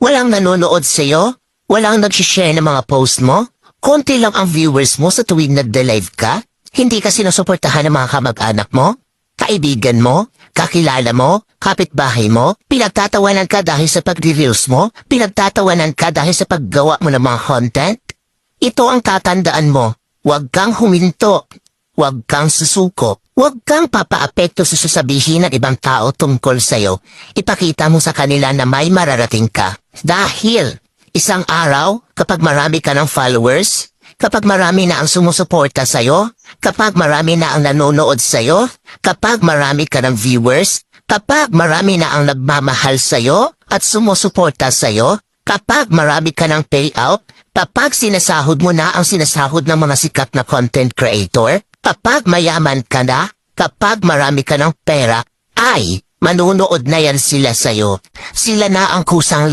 Walang nanonood sa'yo? Walang nag-share ng mga post mo? Konti lang ang viewers mo sa tuwing nagde-live ka? Hindi ka sinusuportahan ng mga kamag-anak mo? Kaibigan mo? Kakilala mo? Kapitbahay mo? Pinagtatawanan ka dahil sa pag-reels mo? Pinagtatawanan ka dahil sa paggawa mo ng mga content? Ito ang tatandaan mo. Huwag kang huminto. Huwag kang susuko. Huwag kang papaapekto sa sasabihin ng ibang tao tungkol sa'yo. Ipakita mo sa kanila na may mararating ka. Dahil isang araw, kapag marami ka ng followers, kapag marami na ang sumusuporta sa'yo, kapag marami na ang nanonood sa'yo, kapag marami ka ng viewers, kapag marami na ang nagmamahal sa'yo at sumusuporta sa'yo, kapag marami ka ng payout, kapag sinasahod mo na ang sinasahod ng mga sikat na content creator, kapag mayaman ka na, kapag marami ka ng pera, ay manunood na yan sila sa'yo. Sila na ang kusang